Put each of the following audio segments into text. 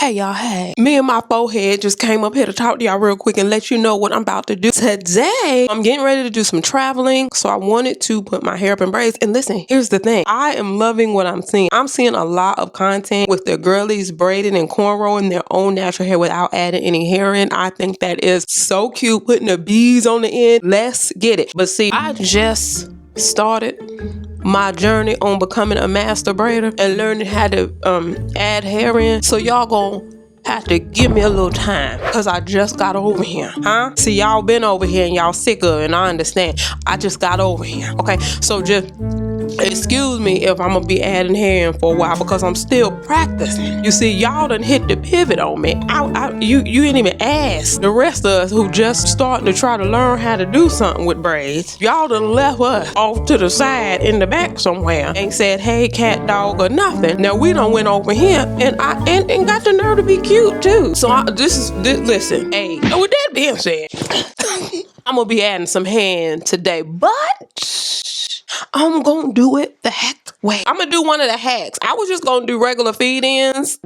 Hey y'all, hey. Me and my forehead just came up here to talk to y'all real quick and let you know what I'm about to do today. I'm getting ready to do some traveling, so I wanted to put my hair up in braids. And listen, here's the thing. I am loving what I'm seeing. I'm seeing a lot of content with the girlies braiding and cornrowing their own natural hair without adding any hair in. I think that is so cute, putting the beads on the end. Let's get it. But see, I just started my journey on becoming a master braider and learning how to add hair in. So y'all gonna have to give me a little time because I just got over here, huh? See, y'all been over here and y'all sick of it, and I understand. I just got over here, okay? So just excuse me if I'm gonna be adding hair in for a while because I'm still practicing. You see, y'all done hit the pivot on me. You ain't even asked the rest of us who just starting to try to learn how to do something with braids. Y'all done left us off to the side in the back somewhere. Ain't said, hey, cat, dog, or nothing. Now we done went over here and got the nerve to be cute too. So listen, hey, with that being said, I'm gonna be adding some hand today, but I'm gonna do it the heck way. I'm gonna do one of the hacks. I was just gonna do regular feed-ins.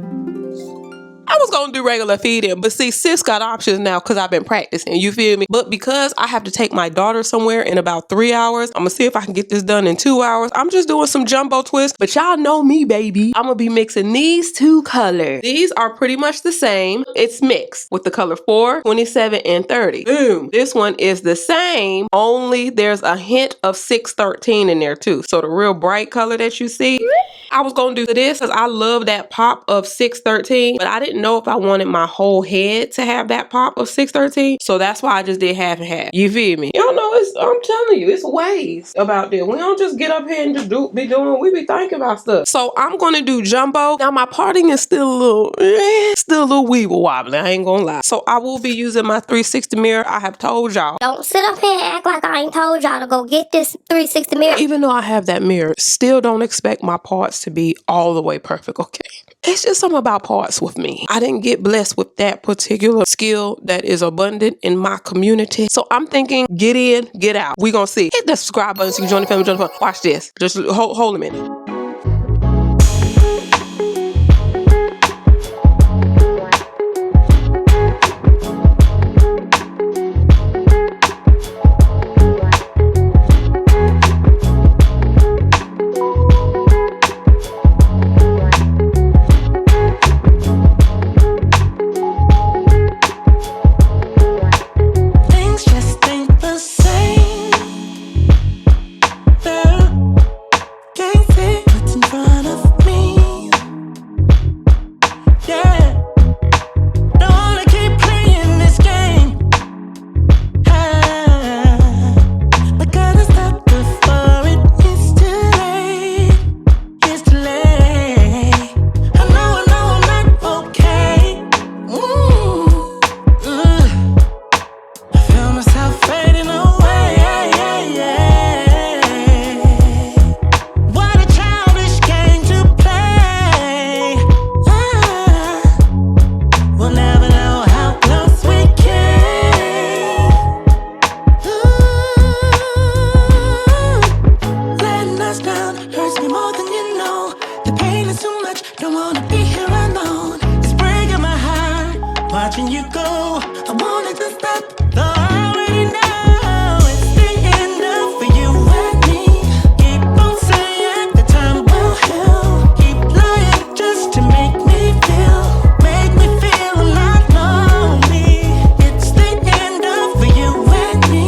But see, sis got options now because I've been practicing, you feel me? But because I have to take my daughter somewhere in about 3 hours, I'm gonna see if I can get this done in 2 hours. I'm just doing some jumbo twists, but y'all know me, baby. I'm gonna be mixing these two colors. These are pretty much the same. It's mixed with the color 4, 27, and 30. Boom. This one is the same, only there's a hint of 613 in there too. So the real bright color that you see, I was gonna do this because I love that pop of 613, but I didn't know if I wanted my whole head to have that pop of 613. So that's why I just did half and half. You feel me? Y'all know I'm telling you, it's ways about this. We don't just get up here and just we be thinking about stuff. So I'm gonna do jumbo. Now my parting is still a little weeble wobbly, I ain't gonna lie. So I will be using my 360 mirror. I have told y'all. Don't sit up here and act like I ain't told y'all to go get this 360 mirror. Even though I have that mirror, still don't expect my parts to be all the way perfect, okay? It's just something about parts with me. I didn't get blessed with that particular skill that is abundant in my community. So I'm thinking, get in, get out. We gonna see. Hit the subscribe button so you can join the family, join the fun. Watch this. Just hold a minute. Watching you go, I wanted to stop, though I already know it's the end of for you and me. Keep on saying the time will heal. Keep lying just to make me feel I'm not lonely. It's the end of for you and me.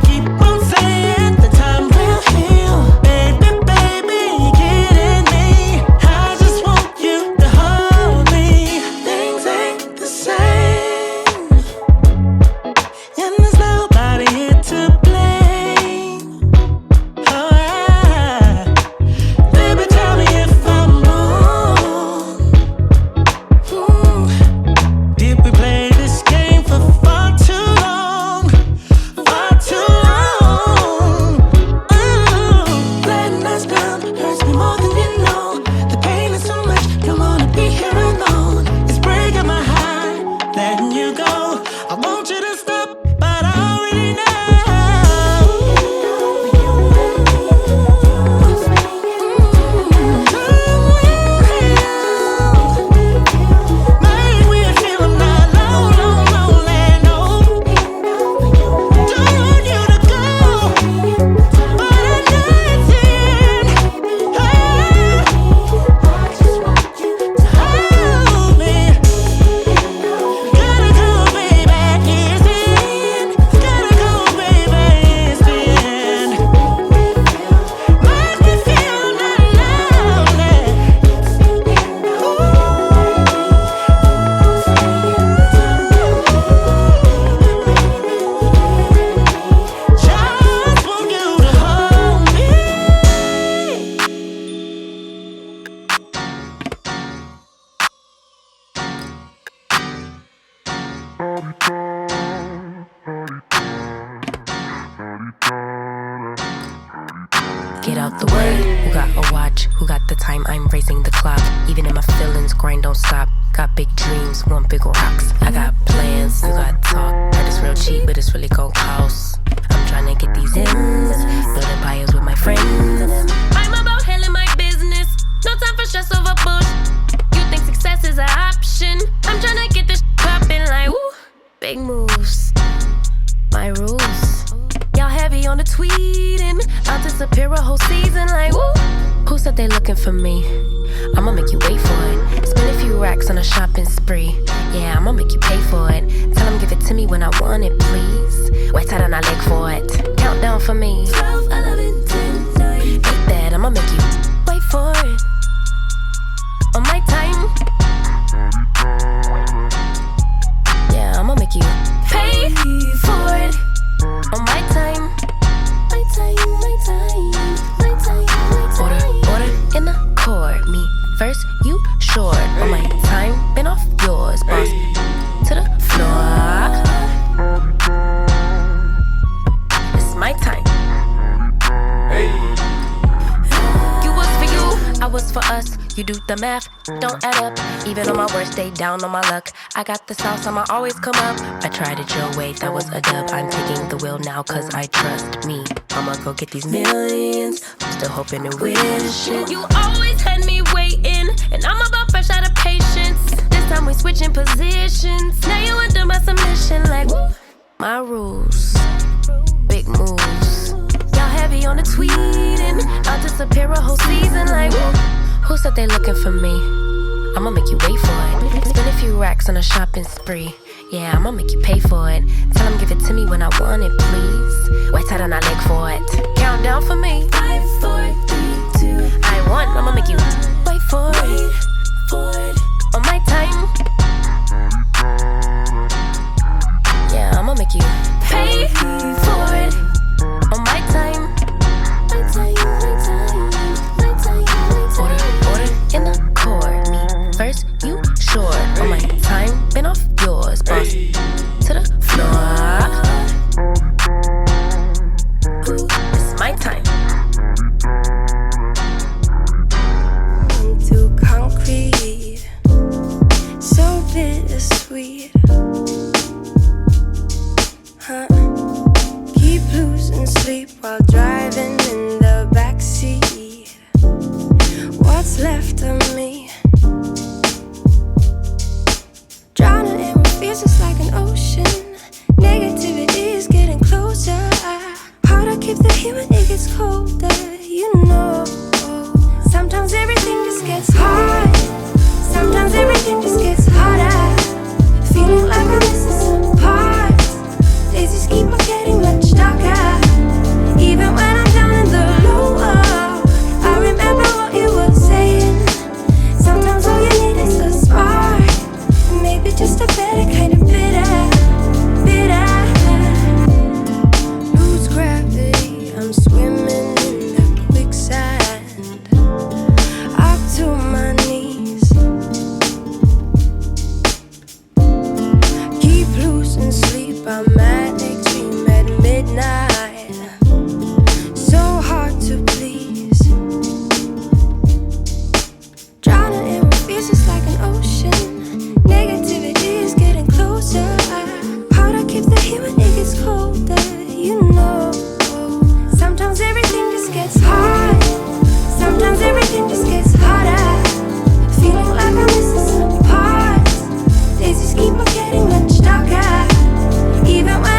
Keep on saying the time will heal. Baby, baby, you're kidding me. I just want you to hold me. Things ain't the same. Get out the way. Who got a watch? Who got the time? I'm racing the clock. Even in my feelings, grind don't stop. Got big dreams, want big rocks. I got plans, you got talk. Heard it's real cheap, but it's really gon' cost. I'm tryna get these ends, build empires with my friends. I'm about handling my business. No time for stress over bush. You think success is an option? I'm tryna get this poppin' like woo. Big moves, my rules. Y'all heavy on the tweeting. I'll disappear a whole season like woo. Who said they looking for me? I'ma make you wait for it. Spend a few racks on a shopping spree. Yeah, I'ma make you pay for it. Tell them give it to me when I want it, please. Wait till I leg for it. Countdown for me. 12, 11, 10, 9. Hate that, I'ma make you wait for it. On my time. Yeah, I'ma make you pay for it. On my time. My time, my time, my time, my time. Order in the court. Me first, you short. On my time, been off yours. Boss to the floor. It's my time. You was for you, I was for us. You do the math, don't add up. Even on my worst day, down on my luck. I got the sauce, I'ma always come up. I tried it your way, that was a dub. I'm taking the wheel now, cause I trust me. I'ma go get these millions. I'm still hoping and wishing. You always had me waiting, and I'm about fresh out of patience. This time we switching positions. Now you under my submission, like woo. My rules, big moves. Y'all heavy on the tweeting. I'll disappear a whole season, like woo. Who said they looking for me? I'ma make you wait for it. Spend a few racks on a shopping spree. Yeah, I'ma make you pay for it. Tell them give it to me when I want it, please. Wait till I leg for it. Countdown for me. 5, 4, 3, 2. I want, I'ma make you wait for it. On my time. Yeah, I'ma make you pay for it. On my time. My time, my time, my time, my time. Order in the court. Me first, you short. On my time, been off yours. Boss to the floor. Ooh, it's my time. Into concrete, so bittersweet. Huh? Keep losing sleep while driving in the backseat. What's left of me? Drowning in what feels just like an ocean. Negativity is getting closer. Hard to keep the heat when it gets colder. You know, sometimes everything just gets hard. Sometimes everything just gets harder. Feeling like I'm missing some parts. Days just keep on getting much darker. Even when I'm down in the lower, I remember what you were saying. Sometimes all you need is a spark. Maybe just a better kind of bitter. Lose gravity, I'm swimming in the quicksand. Up to my knees. Keep losing sleep, I'm manic dream at midnight. So hard to please. Drowning in what feels just like an ocean. Negativity is getting closer. Hard to keep the heat when it gets colder. You know, sometimes everything just gets hard. Sometimes everything just gets harder. Feeling like I'm missing some parts. Days just keep on getting much darker. Even when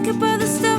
up all the stuff